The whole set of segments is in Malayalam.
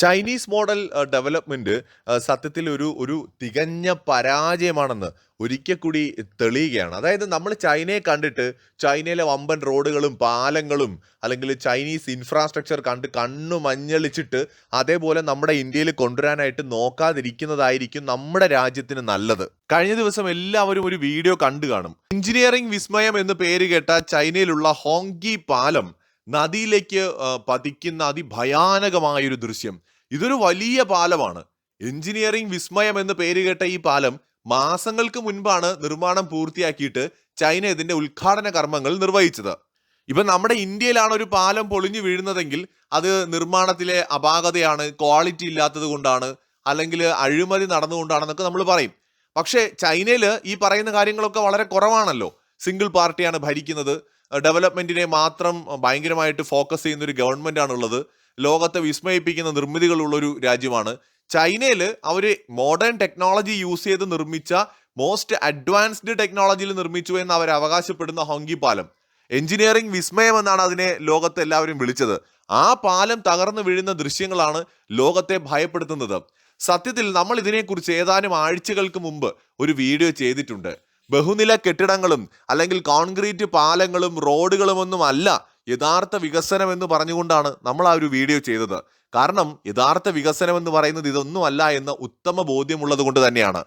ചൈനീസ് മോഡൽ ഡെവലപ്മെന്റ് സത്യത്തിൽ ഒരു ഒരു തികഞ്ഞ പരാജയമാണെന്ന് ഒരിക്കൽ കൂടി തെളിയുകയാണ്. അതായത് നമ്മൾ ചൈനയെ കണ്ടിട്ട് ചൈനയിലെ വമ്പൻ റോഡുകളും പാലങ്ങളും അല്ലെങ്കിൽ ചൈനീസ് ഇൻഫ്രാസ്ട്രക്ചർ കണ്ട് കണ്ണു മഞ്ഞളിച്ചിട്ട് അതേപോലെ നമ്മുടെ ഇന്ത്യയിൽ കൊണ്ടുവരാനായിട്ട് നോക്കാതിരിക്കുന്നതായിരിക്കും നമ്മുടെ രാജ്യത്തിന് നല്ലത്. കഴിഞ്ഞ ദിവസം എല്ലാവരും ഒരു വീഡിയോ കണ്ടു കാണും. എഞ്ചിനീയറിംഗ് വിസ്മയം എന്ന് പേര് കേട്ട ചൈനയിലുള്ള ഹോങ്കി പാലം നദിയിലേക്ക് പതിക്കുന്ന അതിഭയാനകമായൊരു ദൃശ്യം. ഇതൊരു വലിയ പാലമാണ്. എഞ്ചിനീയറിംഗ് വിസ്മയം എന്ന് പേര് കേട്ട ഈ പാലം മാസങ്ങൾക്ക് മുൻപാണ് നിർമ്മാണം പൂർത്തിയാക്കിയിട്ട് ചൈന ഇതിന്റെ ഉദ്ഘാടന കർമ്മങ്ങൾ നിർവഹിച്ചത്. ഇപ്പൊ നമ്മുടെ ഇന്ത്യയിലാണ് ഒരു പാലം പൊളിഞ്ഞു വീഴുന്നതെങ്കിൽ അത് നിർമ്മാണത്തിലെ അപാകതയാണ്, ക്വാളിറ്റി ഇല്ലാത്തത് കൊണ്ടാണ്, അല്ലെങ്കിൽ അഴിമതി നടന്നുകൊണ്ടാണെന്നൊക്കെ നമ്മൾ പറയും. പക്ഷേ ചൈനയിൽ ഈ പറയുന്ന കാര്യങ്ങളൊക്കെ വളരെ കുറവാണല്ലോ. സിംഗിൾ പാർട്ടിയാണ് ഭരിക്കുന്നത്. ഡെവലപ്മെന്റിനെ മാത്രം ഭയങ്കരമായിട്ട് ഫോക്കസ് ചെയ്യുന്ന ഒരു ഗവൺമെന്റ് ആണുള്ളത്. ലോകത്തെ വിസ്മയിപ്പിക്കുന്ന നിർമ്മിതികളുള്ള ഒരു രാജ്യമാണ്. ചൈനയിൽ അവർ മോഡേൺ ടെക്നോളജി യൂസ് ചെയ്ത് നിർമ്മിച്ച മോസ്റ്റ് അഡ്വാൻസ്ഡ് ടെക്നോളജിയിൽ നിർമ്മിച്ചു എന്ന് അവർ അവകാശപ്പെടുന്ന ഹോങ്കി പാലം എഞ്ചിനീയറിംഗ് വിസ്മയം എന്നാണ് അതിനെ ലോകത്തെ എല്ലാവരും വിളിച്ചത്. ആ പാലം തകർന്നു വീഴുന്ന ദൃശ്യങ്ങളാണ് ലോകത്തെ ഭയപ്പെടുത്തുന്നത്. സത്യത്തിൽ നമ്മൾ ഇതിനെക്കുറിച്ച് ഏതാനും ആഴ്ചകൾക്ക് മുമ്പ് ഒരു വീഡിയോ ചെയ്തിട്ടുണ്ട്. ബഹുനില കെട്ടിടങ്ങളും അല്ലെങ്കിൽ കോൺക്രീറ്റ് പാലങ്ങളും റോഡുകളും ഒന്നും അല്ല യഥാർത്ഥ വികസനം എന്ന് പറഞ്ഞുകൊണ്ടാണ് നമ്മൾ ആ ഒരു വീഡിയോ ചെയ്തത്. കാരണം യഥാർത്ഥ വികസനം എന്ന് പറയുന്നത് ഇതൊന്നുമല്ല എന്ന ഉത്തമ ബോധ്യമുള്ളത് കൊണ്ട് തന്നെയാണ്.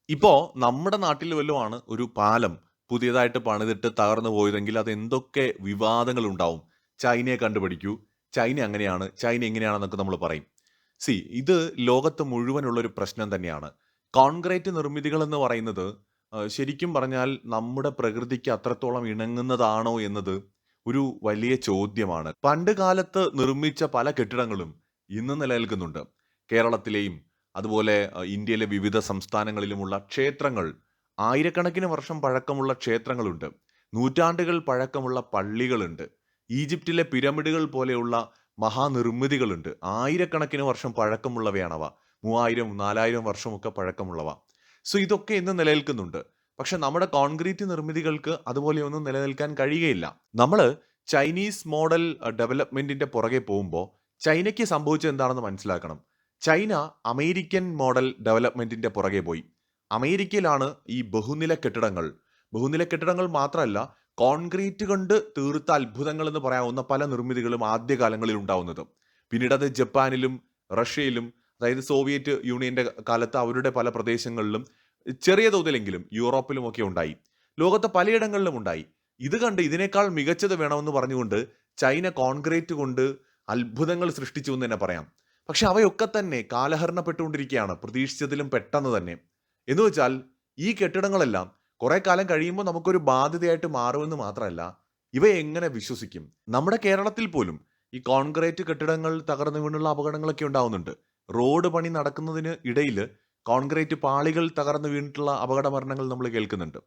ഇപ്പോ നമ്മുടെ നാട്ടിൽ വല്ലതുമാണ് ഒരു പാലം പുതിയതായിട്ട് പണിതിട്ട് തകർന്നു പോയതെങ്കിൽ അത് എന്തൊക്കെ വിവാദങ്ങൾ ഉണ്ടാവും. ചൈനയെ കണ്ടുപിടിക്കൂ, ചൈന അങ്ങനെയാണ്, ചൈന എങ്ങനെയാണെന്നൊക്കെ നമ്മൾ പറയും. ഇത് ലോകത്ത് മുഴുവനുള്ള ഒരു പ്രശ്നം തന്നെയാണ്. കോൺക്രീറ്റ് നിർമ്മിതികൾ എന്ന് പറയുന്നത് ശരിക്കും പറഞ്ഞാൽ നമ്മുടെ പ്രകൃതിക്ക് അത്രത്തോളം ഇണങ്ങുന്നതാണോ എന്നത് ഒരു വലിയ ചോദ്യമാണ്. പണ്ട് കാലത്ത് നിർമ്മിച്ച പല കെട്ടിടങ്ങളും ഇന്ന് നിലനിൽക്കുന്നുണ്ട്. കേരളത്തിലെയും അതുപോലെ ഇന്ത്യയിലെ വിവിധ സംസ്ഥാനങ്ങളിലുമുള്ള ക്ഷേത്രങ്ങൾ, ആയിരക്കണക്കിന് വർഷം പഴക്കമുള്ള ക്ഷേത്രങ്ങളുണ്ട്. നൂറ്റാണ്ടുകൾ പഴക്കമുള്ള പള്ളികളുണ്ട്. ഈജിപ്തിലെ പിരമിഡുകൾ പോലെയുള്ള മഹാനിർമ്മിതികളുണ്ട്. ആയിരക്കണക്കിന് വർഷം പഴക്കമുള്ളവയാണവ. 3000 4000 വർഷമൊക്കെ പഴക്കമുള്ളവ. ഇതൊക്കെ ഇന്ന് നിലനിൽക്കുന്നുണ്ട്. പക്ഷെ നമ്മുടെ കോൺക്രീറ്റ് നിർമ്മിതികൾക്ക് അതുപോലെയൊന്നും നിലനിൽക്കാൻ കഴിയുകയില്ല. നമ്മൾ ചൈനീസ് മോഡൽ ഡെവലപ്മെന്റിന്റെ പുറകെ പോകുമ്പോൾ ചൈനയ്ക്ക് സംഭവിച്ചത് എന്താണെന്ന് മനസ്സിലാക്കണം. ചൈന അമേരിക്കൻ മോഡൽ ഡെവലപ്മെന്റിന്റെ പുറകെ പോയി. അമേരിക്കയിലാണ് ഈ ബഹുനില കെട്ടിടങ്ങൾ മാത്രമല്ല, കോൺക്രീറ്റ് കൊണ്ട് തീർത്ത അത്ഭുതങ്ങൾ എന്ന് പറയാവുന്ന പല നിർമ്മിതികളും ആദ്യകാലങ്ങളിൽ ഉണ്ടാവുന്നത്. പിന്നീട് അത് ജപ്പാനിലും റഷ്യയിലും, അതായത് സോവിയറ്റ് യൂണിയന്റെ കാലത്ത് അവരുടെ പല പ്രദേശങ്ങളിലും ചെറിയ തോതിലെങ്കിലും യൂറോപ്പിലുമൊക്കെ ഉണ്ടായി. ലോകത്തെ പലയിടങ്ങളിലും ഉണ്ടായി. ഇത് കണ്ട് ഇതിനേക്കാൾ മികച്ചത് വേണമെന്ന് പറഞ്ഞുകൊണ്ട് ചൈന കോൺക്രീറ്റ് കൊണ്ട് അത്ഭുതങ്ങൾ സൃഷ്ടിച്ചു എന്ന് തന്നെ പറയാം. പക്ഷെ അവയൊക്കെ തന്നെ കാലഹരണപ്പെട്ടുകൊണ്ടിരിക്കുകയാണ്, പ്രതീക്ഷിച്ചതിലും പെട്ടെന്ന് തന്നെ. എന്ന് വെച്ചാൽ ഈ കെട്ടിടങ്ങളെല്ലാം കുറെ കാലം കഴിയുമ്പോൾ നമുക്കൊരു ബാധ്യതയായിട്ട് മാറുമെന്ന് മാത്രമല്ല, ഇവയെ എങ്ങനെ വിശ്വസിക്കും? നമ്മുടെ കേരളത്തിൽ പോലും ഈ കോൺക്രീറ്റ് കെട്ടിടങ്ങൾ തകർന്നു വീണുള്ള അപകടങ്ങളൊക്കെ ഉണ്ടാവുന്നുണ്ട്. റോഡ് പണി നടക്കുന്നതിന് ഇടയിൽ കോൺക്രീറ്റ് പാളികൾ തകർന്നു വീണിട്ടുള്ള അപകട മരണങ്ങൾ നമ്മൾ കേൾക്കുന്നുണ്ട്.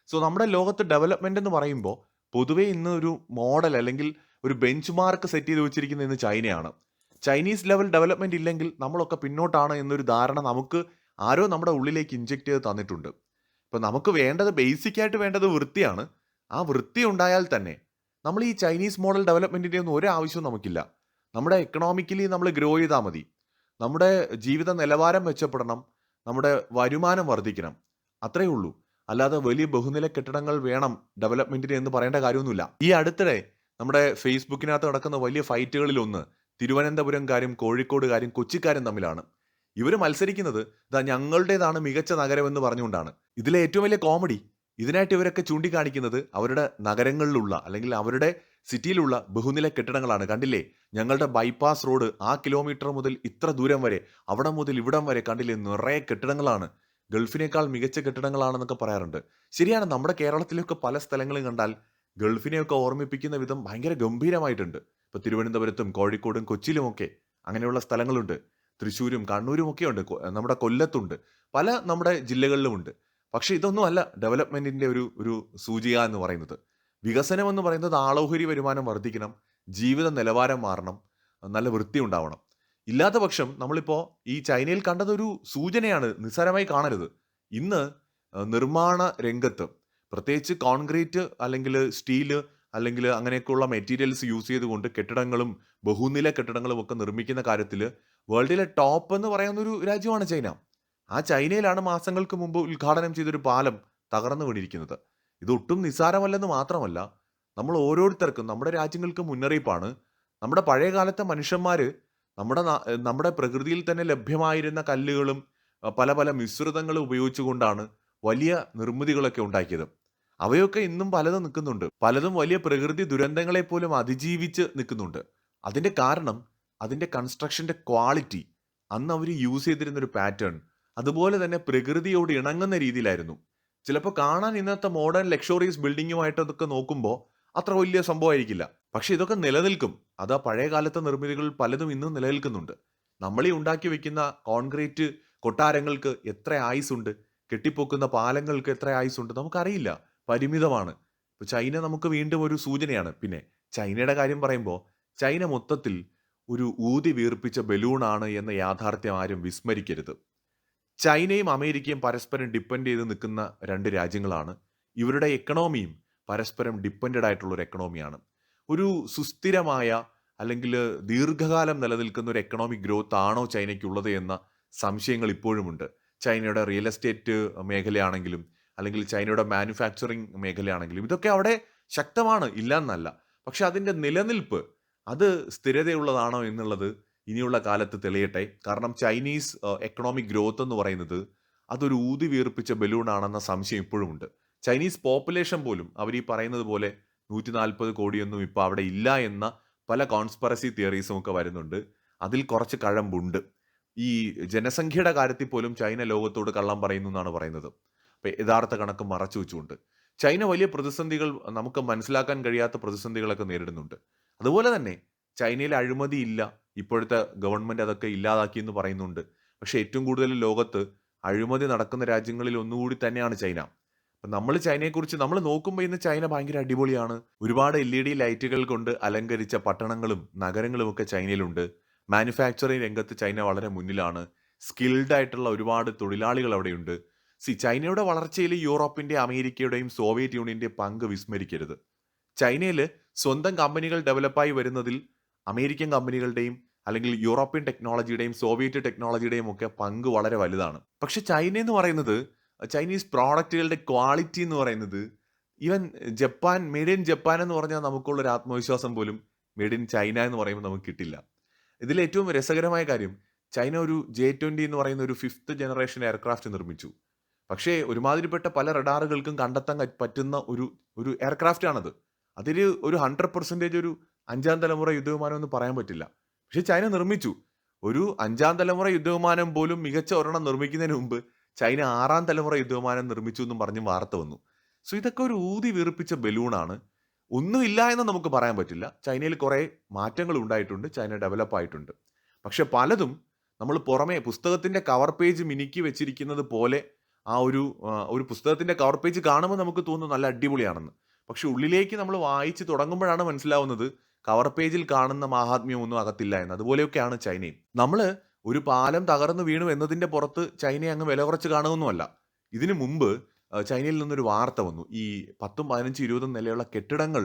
നമ്മുടെ ലോകത്ത് ഡെവലപ്മെന്റ് എന്ന് പറയുമ്പോൾ പൊതുവെ ഇന്ന് ഒരു മോഡൽ അല്ലെങ്കിൽ ഒരു ബെഞ്ച് മാർക്ക് സെറ്റ് ചെയ്ത് വെച്ചിരിക്കുന്നത് ഇന്ന് ചൈനയാണ്. ചൈനീസ് ലെവൽ ഡെവലപ്മെന്റ് ഇല്ലെങ്കിൽ നമ്മളൊക്കെ പിന്നോട്ടാണ് എന്നൊരു ധാരണ നമുക്ക് ആരോ നമ്മുടെ ഉള്ളിലേക്ക് ഇഞ്ചെക്ട് ചെയ്ത് തന്നിട്ടുണ്ട്. ഇപ്പം നമുക്ക് വേണ്ടത്, ബേസിക് ആയിട്ട് വേണ്ടത് വൃത്തിയാണ്. ആ വൃത്തി ഉണ്ടായാൽ തന്നെ നമ്മൾ ഈ ചൈനീസ് മോഡൽ ഡെവലപ്മെന്റിന്റെ ഒന്നും ഒരു ആവശ്യവും നമുക്കില്ല. നമ്മുടെ എക്കണോമിക്കലി നമ്മൾ ഗ്രോ ചെയ്താൽ മതി. നമ്മുടെ ജീവിത നിലവാരം മെച്ചപ്പെടണം, നമ്മുടെ വരുമാനം വർദ്ധിക്കണം, അത്രയേ ഉള്ളൂ. അല്ലാതെ വലിയ ബഹുനില കെട്ടിടങ്ങൾ വേണം ഡെവലപ്മെന്റിന് എന്ന് പറയേണ്ട കാര്യമൊന്നുമില്ല. ഈ അടുത്തിടെ നമ്മുടെ ഫേസ്ബുക്കിനകത്ത് നടക്കുന്ന വലിയ ഫൈറ്റുകളിലൊന്ന് തിരുവനന്തപുരംകാരും കോഴിക്കോടുകാരും കൊച്ചിക്കാരും തമ്മിലാണ്. ഇവർ മത്സരിക്കുന്നത് ഞങ്ങളുടേതാണ് മികച്ച നഗരം എന്ന് പറഞ്ഞുകൊണ്ടാണ്. ഇതിലെ ഏറ്റവും വലിയ കോമഡി, ഇതിനായിട്ട് ഇവരൊക്കെ ചൂണ്ടിക്കാണിക്കുന്നത് അവരുടെ നഗരങ്ങളിലുള്ള അല്ലെങ്കിൽ അവരുടെ സിറ്റിയിലുള്ള ബഹുനില കെട്ടിടങ്ങളാണ്. കണ്ടില്ലേ, ഞങ്ങളുടെ ബൈപ്പാസ് റോഡ് ആ കിലോമീറ്റർ മുതൽ ഇത്ര ദൂരം വരെ, അവിടെ മുതൽ ഇവിടം വരെ കണ്ടില്ലേ, നിറയെ കെട്ടിടങ്ങളാണ്, ഗൾഫിനേക്കാൾ മികച്ച കെട്ടിടങ്ങളാണെന്നൊക്കെ പറയാറുണ്ട്. ശരിയാണ്, നമ്മുടെ കേരളത്തിലൊക്കെ പല സ്ഥലങ്ങളും കണ്ടാൽ ഗൾഫിനെയൊക്കെ ഓർമ്മിപ്പിക്കുന്ന വിധം ഭയങ്കര ഗംഭീരമായിട്ടുണ്ട്. ഇപ്പൊ തിരുവനന്തപുരത്തും കോഴിക്കോടും കൊച്ചിയിലുമൊക്കെ അങ്ങനെയുള്ള സ്ഥലങ്ങളുണ്ട്. തൃശ്ശൂരും കണ്ണൂരും ഒക്കെ ഉണ്ട്, നമ്മുടെ കൊല്ലത്തുണ്ട്, പല നമ്മുടെ ജില്ലകളിലുമുണ്ട്. പക്ഷെ ഇതൊന്നും അല്ല ഡെവലപ്മെന്റിന്റെ ഒരു ഒരു സൂചിക എന്ന് പറയുന്നത്. വികസനം എന്ന് പറയുന്നത് ആളോഹരി വരുമാനം വർദ്ധിക്കണം, ജീവിത നിലവാരം മാറണം, നല്ല വൃത്തി ഉണ്ടാവണം. ഇല്ലാത്ത പക്ഷം നമ്മളിപ്പോൾ ഈ ചൈനയിൽ കണ്ടതൊരു സൂചനയാണ്, നിസ്സാരമായി കാണരുത്. ഇന്ന് നിർമ്മാണ രംഗത്ത് പ്രത്യേകിച്ച് കോൺക്രീറ്റ് അല്ലെങ്കിൽ സ്റ്റീല് അല്ലെങ്കിൽ അങ്ങനെയൊക്കെയുള്ള മെറ്റീരിയൽസ് യൂസ് ചെയ്തുകൊണ്ട് കെട്ടിടങ്ങളും ബഹുനില കെട്ടിടങ്ങളും ഒക്കെ നിർമ്മിക്കുന്ന കാര്യത്തിൽ വേൾഡിലെ ടോപ്പ് എന്ന് പറയുന്ന ഒരു രാജ്യമാണ് ചൈന. ആ ചൈനയിലാണ് മാസങ്ങൾക്ക് മുമ്പ് ഉദ്ഘാടനം ചെയ്തൊരു പാലം തകർന്നു വീണിരിക്കുന്നത്. ഇതൊട്ടും നിസ്സാരമല്ലെന്ന് മാത്രമല്ല, നമ്മൾ ഓരോരുത്തർക്കും നമ്മുടെ രാജ്യങ്ങൾക്ക് മുന്നറിയിപ്പാണ്. നമ്മുടെ പഴയ കാലത്തെ മനുഷ്യന്മാര് നമ്മുടെ പ്രകൃതിയിൽ തന്നെ ലഭ്യമായിരുന്ന കല്ലുകളും പല പല മിശ്രിതങ്ങളും ഉപയോഗിച്ചുകൊണ്ടാണ് വലിയ നിർമ്മിതികളൊക്കെ ഉണ്ടാക്കിയത്. അവയൊക്കെ ഇന്നും പലതും നിൽക്കുന്നുണ്ട്. പലതും വലിയ പ്രകൃതി ദുരന്തങ്ങളെ പോലും അതിജീവിച്ച് നിൽക്കുന്നുണ്ട്. അതിന്റെ കാരണം അതിന്റെ കൺസ്ട്രക്ഷന്റെ ക്വാളിറ്റി, അന്ന് അവർ യൂസ് ചെയ്തിരുന്ന ഒരു പാറ്റേൺ, അതുപോലെ തന്നെ പ്രകൃതിയോട് ഇണങ്ങുന്ന രീതിയിലായിരുന്നു. ചിലപ്പോൾ കാണാൻ ഇന്നത്തെ മോഡേൺ ലക്ഷറീസ് ബിൽഡിങ്ങുമായിട്ട് അതൊക്കെ നോക്കുമ്പോൾ അത്ര വലിയ സംഭവമായിരിക്കില്ല. പക്ഷെ ഇതൊക്കെ നിലനിൽക്കും. അത് ആ പഴയ കാലത്തെ നിർമ്മിതികൾ പലതും ഇന്നും നിലനിൽക്കുന്നുണ്ട്. നമ്മൾ ഈ ഉണ്ടാക്കി വെക്കുന്ന കോൺക്രീറ്റ് കൊട്ടാരങ്ങൾക്ക് എത്ര ആയുസുണ്ട്, കെട്ടിപ്പൊക്കുന്ന പാലങ്ങൾക്ക് എത്ര ആയുസുണ്ട് നമുക്കറിയില്ല. പരിമിതമാണ്. ഇപ്പൊ ചൈന നമുക്ക് വീണ്ടും ഒരു സൂചനയാണ്. പിന്നെ ചൈനയുടെ കാര്യം പറയുമ്പോൾ ചൈന മൊത്തത്തിൽ ഒരു ഊതി വീർപ്പിച്ച ബലൂണാണ് എന്ന യാഥാർത്ഥ്യം ആരും വിസ്മരിക്കരുത്. ചൈനയും അമേരിക്കയും പരസ്പരം ഡിപ്പെൻഡ് ചെയ്ത് നിൽക്കുന്ന രണ്ട് രാജ്യങ്ങളാണ്. ഇവരുടെ എക്കണോമിയും പരസ്പരം ഡിപ്പെൻഡഡ് ആയിട്ടുള്ള ഒരു എക്കണോമിയാണ്. ഒരു സുസ്ഥിരമായ അല്ലെങ്കിൽ ദീർഘകാലം നിലനിൽക്കുന്ന ഒരു എക്കണോമിക് ഗ്രോത്ത് ആണോ ചൈനയ്ക്കുള്ളത് എന്ന സംശയങ്ങൾ ഇപ്പോഴുമുണ്ട്. ചൈനയുടെ റിയൽ എസ്റ്റേറ്റ് മേഖലയാണെങ്കിലും അല്ലെങ്കിൽ ചൈനയുടെ മാനുഫാക്ചറിങ് മേഖലയാണെങ്കിലും ഇതൊക്കെ അവിടെ ശക്തമാണ്, ഇല്ല എന്നല്ല. പക്ഷെ അതിന്റെ നിലനിൽപ്പ് അത് സ്ഥിരതയുള്ളതാണോ എന്നുള്ളത് ഇനിയുള്ള കാലത്ത് തെളിയട്ടെ. കാരണം ചൈനീസ് എക്കണോമിക് ഗ്രോത്ത് എന്ന് പറയുന്നത് അതൊരു ഊതി വീർപ്പിച്ച ബലൂണാണെന്ന സംശയം ഇപ്പോഴുമുണ്ട്. ചൈനീസ് പോപ്പുലേഷൻ പോലും അവർ ഈ പറയുന്നത് പോലെ 140 കോടിയൊന്നും ഇപ്പോൾ അവിടെ ഇല്ല എന്ന പല കോൺസ്പെറസി തിയറീസും ഒക്കെ വരുന്നുണ്ട്. അതിൽ കുറച്ച് കഴമ്പുണ്ട്. ഈ ജനസംഖ്യയുടെ കാര്യത്തിൽ പോലും ചൈന ലോകത്തോട് കള്ളം പറയുന്നു എന്നാണ് പറയുന്നത്. അപ്പൊ യഥാർത്ഥ കണക്ക് മറച്ചു വെച്ചുകൊണ്ട് ചൈന വലിയ പ്രതിസന്ധികൾ, നമുക്ക് മനസ്സിലാക്കാൻ കഴിയാത്ത പ്രതിസന്ധികളൊക്കെ നേരിടുന്നുണ്ട്. അതുപോലെ തന്നെ ചൈനയിൽ അഴിമതിയില്ല, ഇപ്പോഴത്തെ ഗവൺമെന്റ് അതൊക്കെ ഇല്ലാതാക്കി എന്ന് പറയുന്നുണ്ട്. പക്ഷെ ഏറ്റവും കൂടുതൽ ലോകത്ത് അഴിമതി നടക്കുന്ന രാജ്യങ്ങളിൽ ഒന്നുകൂടി തന്നെയാണ് ചൈന. അപ്പം നമ്മൾ ചൈനയെക്കുറിച്ച് നമ്മൾ നോക്കുമ്പോൾ ഇന്ന് ചൈന ഭയങ്കര അടിപൊളിയാണ്. ഒരുപാട് LED ലൈറ്റുകൾ കൊണ്ട് അലങ്കരിച്ച പട്ടണങ്ങളും നഗരങ്ങളും ഒക്കെ ചൈനയിലുണ്ട്. മാനുഫാക്ചറിങ് രംഗത്ത് ചൈന വളരെ മുന്നിലാണ്. സ്കിൽഡ് ആയിട്ടുള്ള ഒരുപാട് തൊഴിലാളികൾ അവിടെയുണ്ട്. ചൈനയുടെ വളർച്ചയിൽ യൂറോപ്പിന്റെ, അമേരിക്കയുടെയും സോവിയറ്റ് യൂണിയന്റെയും പങ്ക് വിസ്മരിക്കരുത്. ചൈനയിൽ സ്വന്തം കമ്പനികൾ ഡെവലപ്പായി വരുന്നതിൽ അമേരിക്കൻ കമ്പനികളുടെയും അല്ലെങ്കിൽ യൂറോപ്യൻ ടെക്നോളജിയുടെയും സോവിയറ്റ് ടെക്നോളജിയുടെയും ഒക്കെ പങ്ക് വളരെ വലുതാണ്. പക്ഷെ ചൈന എന്ന് പറയുന്നത്, ചൈനീസ് പ്രോഡക്റ്റുകളുടെ ക്വാളിറ്റി എന്ന് പറയുന്നത്, even Japan, made in Japan എന്ന് പറഞ്ഞാൽ നമുക്കുള്ള ഒരു ആത്മവിശ്വാസം പോലും മെയ്ഡ് ഇൻ ചൈന എന്ന് പറയുമ്പോൾ നമുക്ക് കിട്ടില്ല. ഇതിൽ ഏറ്റവും രസകരമായ കാര്യം, ചൈന ഒരു J-20 എന്ന് പറയുന്ന ഒരു 5th ജനറേഷൻ എയർക്രാഫ്റ്റ് നിർമ്മിച്ചു. പക്ഷേ ഒരുമാതിരിപ്പെട്ട പല റഡാറുകൾക്കും കണ്ടെത്താൻ പറ്റുന്ന ഒരു ഒരു എയർക്രാഫ്റ്റ് ആണത്. അതിൽ ഒരു 100% ഒരു 5ാം തലമുറ യുദ്ധവിമാനം എന്ന് പറയാൻ പറ്റില്ല. പക്ഷെ ചൈന നിർമ്മിച്ചു. ഒരു 5ാം തലമുറ യുദ്ധവിമാനം പോലും മികച്ച ഒരെണ്ണം നിർമ്മിക്കുന്നതിന് മുമ്പ് ചൈന 6ാം തലമുറ യുദ്ധവിമാനം നിർമ്മിച്ചു എന്നും പറഞ്ഞ് വാർത്ത വന്നു. സോ ഇതൊക്കെ ഒരു ഊതി വീർപ്പിച്ച ബലൂണാണ്. ഒന്നുമില്ല എന്ന് നമുക്ക് പറയാൻ പറ്റില്ല. ചൈനയിൽ കുറേ മാറ്റങ്ങൾ ഉണ്ടായിട്ടുണ്ട്, ചൈന ഡെവലപ്പ് ആയിട്ടുണ്ട്. പക്ഷെ പലതും നമ്മൾ പുറമേ പുസ്തകത്തിന്റെ കവർ പേജ് മിനുക്കി വെച്ചിരിക്കുന്നത് പോലെ ഒരു പുസ്തകത്തിന്റെ കവർ പേജ് കാണുമ്പോൾ നമുക്ക് തോന്നും നല്ല അടിപൊളിയാണെന്ന്. പക്ഷെ ഉള്ളിലേക്ക് നമ്മൾ വായിച്ച് തുടങ്ങുമ്പോഴാണ് മനസ്സിലാവുന്നത് കവർ പേജിൽ കാണുന്ന മാഹാത്മ്യമൊന്നും അകത്തില്ല എന്ന്. അതുപോലെയൊക്കെയാണ് ചൈനയും. നമ്മൾ ഒരു പാലം തകർന്നു വീണു എന്നതിന്റെ പുറത്ത് ചൈനയെ അങ്ങ് വില കുറച്ച് കാണുമൊന്നുമല്ല. ഇതിനു മുമ്പ് ചൈനയിൽ നിന്നൊരു വാർത്ത വന്നു. ഈ 10, 15, 20 നിലയുള്ള കെട്ടിടങ്ങൾ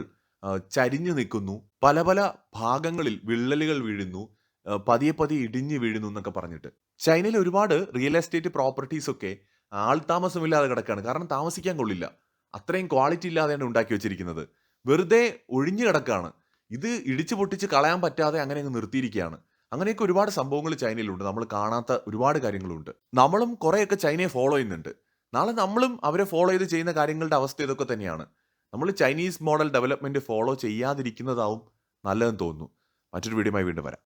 ചരിഞ്ഞു നിൽക്കുന്നു, പല പല ഭാഗങ്ങളിൽ വിള്ളലുകൾ വീഴുന്നു, പതിയെ പതിയെ ഇടിഞ്ഞു വീഴുന്നു എന്നൊക്കെ പറഞ്ഞിട്ട്. ചൈനയിൽ ഒരുപാട് റിയൽ എസ്റ്റേറ്റ് പ്രോപ്പർട്ടീസ് ഒക്കെ ആൾതാമസമില്ലാതെ കിടക്കുകയാണ്. കാരണം താമസിക്കാൻ കൊള്ളില്ല, അത്രയും ക്വാളിറ്റി ഇല്ലാതെയാണ് ഉണ്ടാക്കി വെച്ചിരിക്കുന്നത്. വെറുതെ ഒഴിഞ്ഞു കിടക്കുകയാണ്. ഇത് ഇടിച്ചു പൊട്ടിച്ച് കളയാൻ പറ്റാതെ അങ്ങനെ അങ്ങ് നിർത്തിയിരിക്കുകയാണ്. അങ്ങനെയൊക്കെ ഒരുപാട് സംഭവങ്ങൾ ചൈനയിലുണ്ട്. നമ്മൾ കാണാത്ത ഒരുപാട് കാര്യങ്ങളുണ്ട്. നമ്മളും കുറേയൊക്കെ ചൈനയെ ഫോളോ ചെയ്യുന്നുണ്ട്. നാളെ നമ്മളും അവരെ ഫോളോ ചെയ്ത് ചെയ്യുന്ന കാര്യങ്ങളുടെ അവസ്ഥ ഇതൊക്കെ തന്നെയാണ്. നമ്മൾ ചൈനീസ് മോഡൽ ഡെവലപ്മെന്റ് ഫോളോ ചെയ്യാതിരിക്കുന്നതാവും നല്ലതെന്ന് തോന്നുന്നു. മറ്റൊരു വീഡിയോയുമായി വീണ്ടും വരാം.